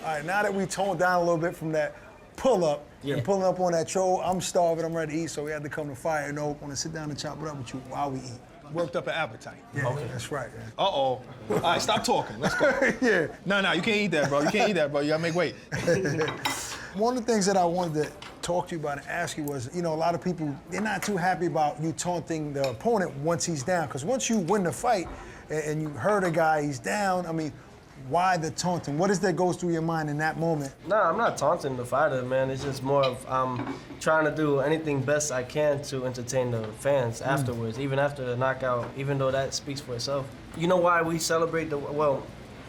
All right, now that we toned down a little bit from that pull-up and pulling up on that troll, I'm starving, I'm ready to eat, so we had to come to fire. You know, want to sit down and chop it up with you while we eat. Worked up an appetite. Yeah, okay. That's right. Yeah. Uh-oh. All right, stop talking. Let's go. Yeah. No, you can't eat that, bro. You can't eat that, bro. You gotta make weight. One of the things that I wanted to talk to you about and ask you was, you know, a lot of people, they're not too happy about you taunting the opponent once he's down. Because once you win the fight and you hurt a guy, he's down, I mean, why the taunting? What is that goes through your mind in that moment? No, I'm not taunting the fighter, man. It's just more of trying to do anything best I can to entertain the fans afterwards, even after the knockout, even though that speaks for itself. You know why we celebrate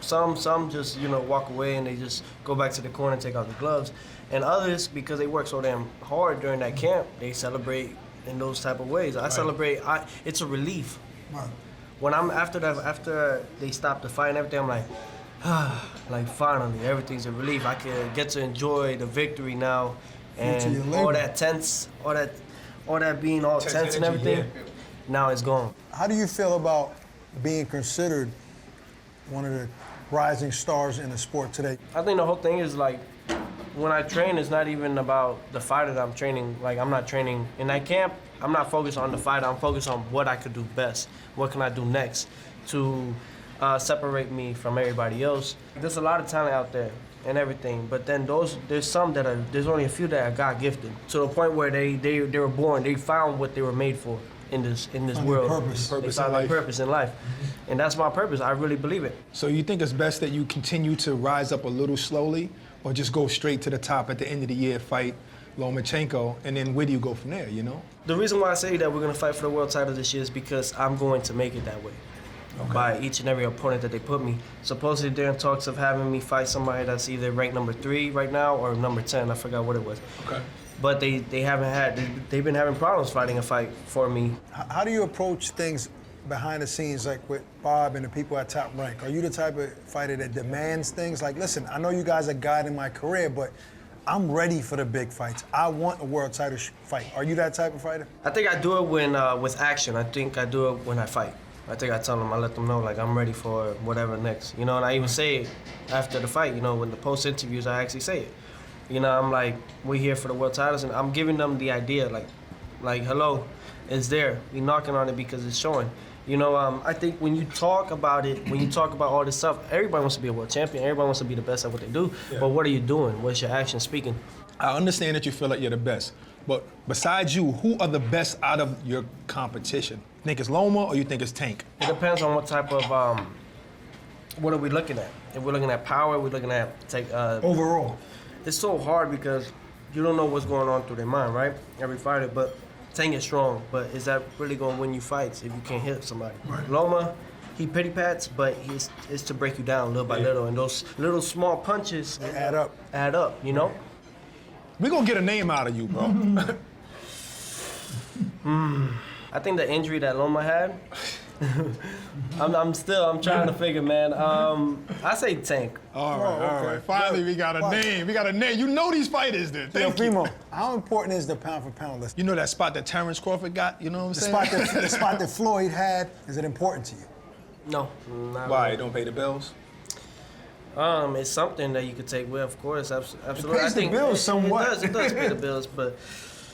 some just, you know, walk away and they just go back to the corner and take out the gloves. And others, because they work so damn hard during that camp, they celebrate in those type of ways. I celebrate, it's a relief. Right. When I'm after they stop the fight and everything, I'm like, like finally, everything's a relief. I can get to enjoy the victory now, and all that tense, all that being all tense and everything, now it's gone. How do you feel about being considered one of the rising stars in the sport today? I think the whole thing is like, when I train, it's not even about the fighter that I'm training. Like, I'm not training in that camp. I'm not focused on the fighter. I'm focused on what I could do best. What can I do next to separate me from everybody else? There's a lot of talent out there and everything, but then there's only a few that are God gifted to the point where they were born. They found what they were made for in this world. They found their purpose in life, and that's my purpose. I really believe it. So you think it's best that you continue to rise up a little slowly, or just go straight to the top at the end of the year, fight Lomachenko, and then where do you go from there, you know? The reason why I say that we're going to fight for the world title this year is because I'm going to make it that way. Okay. By each and every opponent that they put me. Supposedly they're in talks of having me fight somebody that's either ranked number 3 right now or number 10, I forgot what it was. Okay. But they've been having problems fighting a fight for me. How do you approach things behind the scenes, like with Bob and the people at Top Rank? Are you the type of fighter that demands things? Like, listen, I know you guys are guiding my career, but I'm ready for the big fights. I want a world title fight. Are you that type of fighter? I think I do it when with action. I think I do it when I fight. I think I let them know, like, I'm ready for whatever next. You know, and I even say it after the fight, you know, when the post interviews, I actually say it. You know, I'm like, we're here for the world titles, and I'm giving them the idea, like, hello, it's there. We're knocking on it because it's showing. You know, I think when you talk about it, when you talk about all this stuff, everybody wants to be a world champion. Everybody wants to be the best at what they do. Yeah. But what are you doing? What's your action speaking? I understand that you feel like you're the best, but besides you, who are the best out of your competition? You think it's Loma or you think it's Tank? It depends on what type of, what are we looking at? If we're looking at power, we're looking at overall. It's so hard because you don't know what's going on through their mind, right? Every fighter, but Tank is strong, but is that really going to win you fights if you can't hit somebody? Right. Loma, he pity pats, but it's to break you down little by little, and those little small punches they add up. Add up, you know? We're going to get a name out of you, bro. I think the injury that Loma had, I'm trying to figure, man. I say Tank. All right. Finally, we got a name. We got a name. You know these fighters, then. Teofimo, how important is the pound for pound list? You know that spot that Terrence Crawford got? You know what I'm saying? The spot that Floyd had, is it important to you? No. Why? Really. Don't pay the bills? It's something that you could take with, of course, absolutely. It pays the bills somewhat. It does pay the bills, but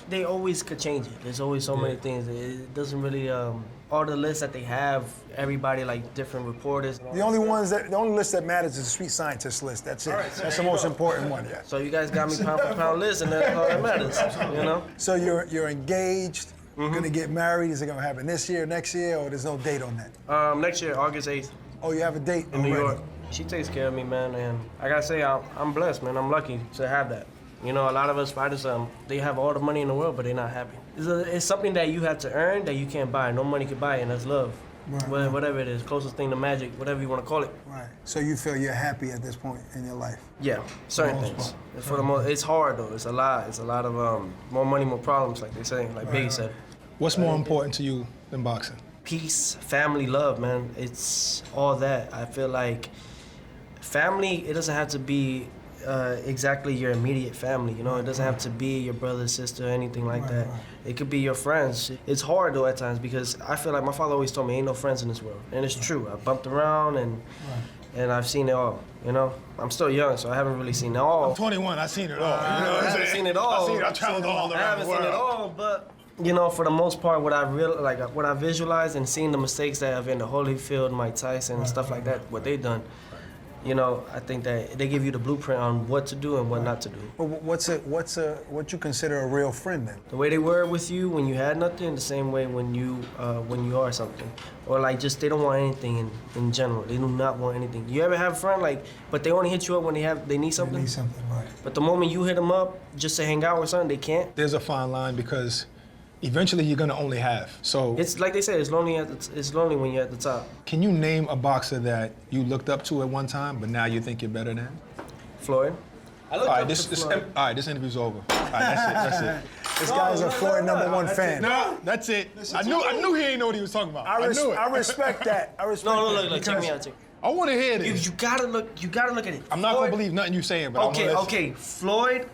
they always could change it. There's always so many things. It doesn't really, all the lists that they have, everybody, like different reporters. The only list that matters is the Street Scientist list. That's it. Right, so that's the most important one, yeah. So you guys got me pound for pound list, and that's all that matters, you know? So you're engaged, gonna get married. Is it gonna happen this year, next year, or there's no date on that? Next year, August 8th. Oh, you have a date in New York. She takes care of me, man, and I gotta say, I'm blessed, man. I'm lucky to have that. You know, a lot of us fighters, they have all the money in the world, but they're not happy. It's something that you have to earn that you can't buy. No money can buy it, and that's love. Right. Whatever it is, closest thing to magic, whatever you want to call it. Right. So you feel you're happy at this point in your life? Yeah, certain things. For the most, it's hard though. It's a lot. It's a lot of more money, more problems, like they say, like Biggie said. What's more important to you than boxing? Peace, family, love, man. It's all that. I feel like family, it doesn't have to be exactly your immediate family, you know? It doesn't have to be your brother, sister, anything like that. Right. It could be your friends. It's hard, though, at times, because I feel like my father always told me, ain't no friends in this world. And it's true. I bumped around, and and I've seen it all. You know, I'm still young, so I haven't really seen it all. I'm 21. I've seen it all. I haven't seen it all. I traveled all around I haven't the world. seen it all, but you know, for the most part, what I visualized and seeing the mistakes that have in the Holyfield, Mike Tyson, and stuff like that, what they done. You know, I think that they give you the blueprint on what to do and what not to do. Well, what you consider a real friend then? The way they were with you when you had nothing, the same way when you are something, or like just they don't want anything in general. They do not want anything. You ever have a friend like, but they only hit you up when they need something. They need something, right? But the moment you hit them up just to hang out or something, they can't. There's a fine line because eventually you're gonna only have. So It's like they say, it's lonely when you're at the top. can you name a boxer that you looked up to at one time, but now you think you're better than? Floyd. I looked All right, up to Floyd. all right, this interview's over. All right, that's it. This guy's a Floyd #1 fan. No, that's it. I knew he didn't know what he was talking about. I knew it. I respect that. I respect No, that. look, check me out. I want to hear this. You gotta look at it. I'm not Floyd- gonna believe nothing you saying, but Okay. Floyd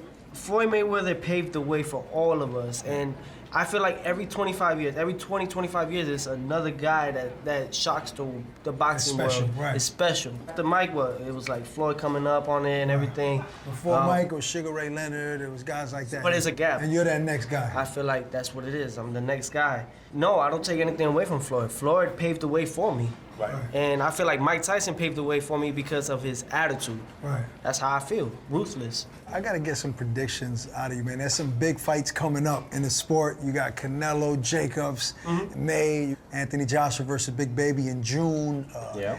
Mayweather paved the way for all of us, and I feel like every 25 years, every 25 years, there's another guy that shocks the boxing special, world. right. It's special. The Mike it was like Floyd coming up on it and everything. Before Mike, it was Sugar Ray Leonard. It was guys like that. But it's a gap. And you're that next guy. I feel like that's what it is. I'm the next guy. No, I don't take anything away from Floyd. Floyd paved the way for me. Right. And I feel like Mike Tyson paved the way for me because of his attitude. Right. That's how I feel. Ruthless. I got to get some predictions out of you, man. There's some big fights coming up in the sport. You got Canelo, Jacobs, May, Anthony Joshua versus Big Baby in June.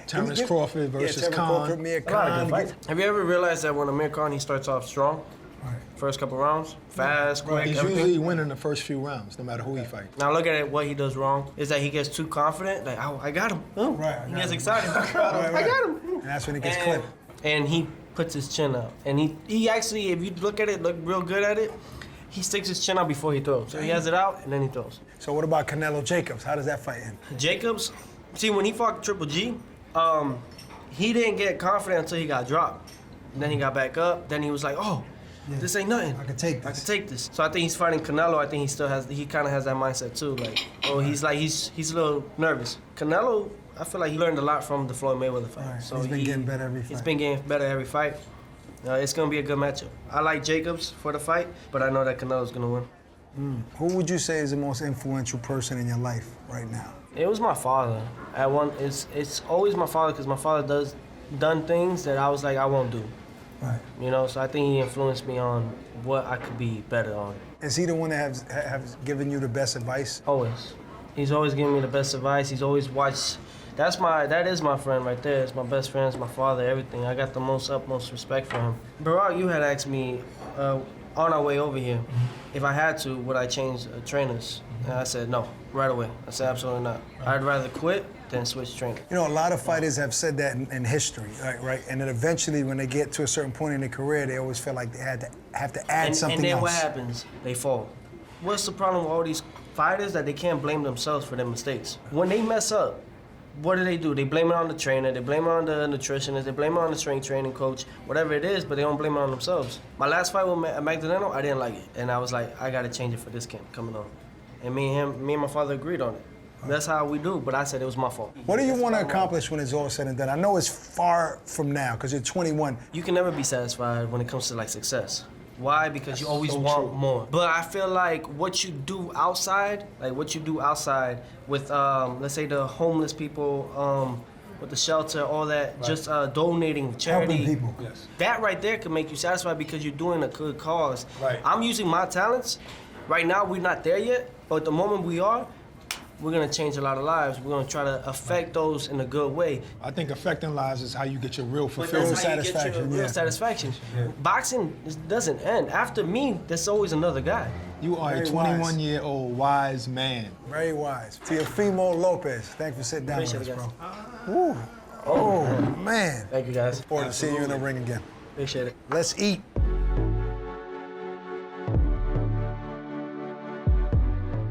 Terrence Crawford versus Terrence Khan. Crawford, Amir A lot of Khan. good fights. Have you ever realized that when Amir Khan, he starts off strong? Right. First couple rounds, fast, quick, He's everything. usually winning the first few rounds, no matter who he fights. Now look at it, what he does wrong is that he gets too confident. Like, oh, I got him. Oh, Right, I he got gets him. excited. Right. I got him. And that's when he gets And, clipped. and he puts his chin out. And he actually, if you look at it, look real good at it, he sticks his chin out before he throws. So he has it out and then he throws. So what about Canelo Jacobs? How does that fight end? Jacobs, see, when he fought Triple G, he didn't get confident until he got dropped. And then he got back up. Then he was like, oh, this ain't nothing. I can take this. I can take this. So I think he's fighting Canelo. I think he kind of has that mindset too. Like, oh, he's a little nervous. Canelo, I feel like he learned a lot from the Floyd Mayweather fight. Right. So He's been getting better every fight. He's been getting better every fight. It's gonna be a good matchup. I like Jacobs for the fight, but I know that Canelo's gonna win. Who would you say is the most influential person in your life right now? It was my father. It's always my father because my father done things that I was like I won't do. Right. You know, so I think he influenced me on what I could be better on. Is he the one that has given you the best advice? Always. He's always giving me the best advice. He's always watched. That is my friend right there. It's my best friend. It's my father. Everything. I got the utmost respect for him. Barack, you had asked me on our way over here if I had to, would I change trainers? And I said no, right away. I said absolutely not. I'd rather quit than switch trainers. You know, a lot of fighters have said that in history, right? And then eventually, when they get to a certain point in their career, they always feel like they have to add something and then else. what happens? They fall. What's the problem with all these fighters? That they can't blame themselves for their mistakes. When they mess up, what do? They blame it on the trainer, they blame it on the nutritionist, they blame it on the strength training coach, whatever it is, but they don't blame it on themselves. My last fight with Magdaleno, I didn't like it. And I was like, I gotta change it for this camp coming on. And me and my father agreed on it. That's how we do, but I said it was my fault. What do you want to accomplish when it's all said and done? I know it's far from now, because you're 21. You can never be satisfied when it comes to like success. Why? Because you always want more. But I feel like what you do outside, with, let's say the homeless people, with the shelter, all that, just donating, charity. Helping people. Yes. That right there can make you satisfied because you're doing a good cause. Right. I'm using my talents. Right now, we're not there yet, but the moment we are, we're gonna change a lot of lives. We're gonna try to affect those in a good way. I think affecting lives is how you get your real But fulfillment. that's how you get your satisfaction, real yeah. satisfaction. Boxing doesn't end. After me, there's always another guy. You are Very a wise. 21-year-old wise man. Very wise. Teofimo Lopez, thanks for sitting down with Appreciate us, it, bro. Woo. Oh, man. Thank you, guys. Forward to seeing you in the ring again. Appreciate it. Let's eat.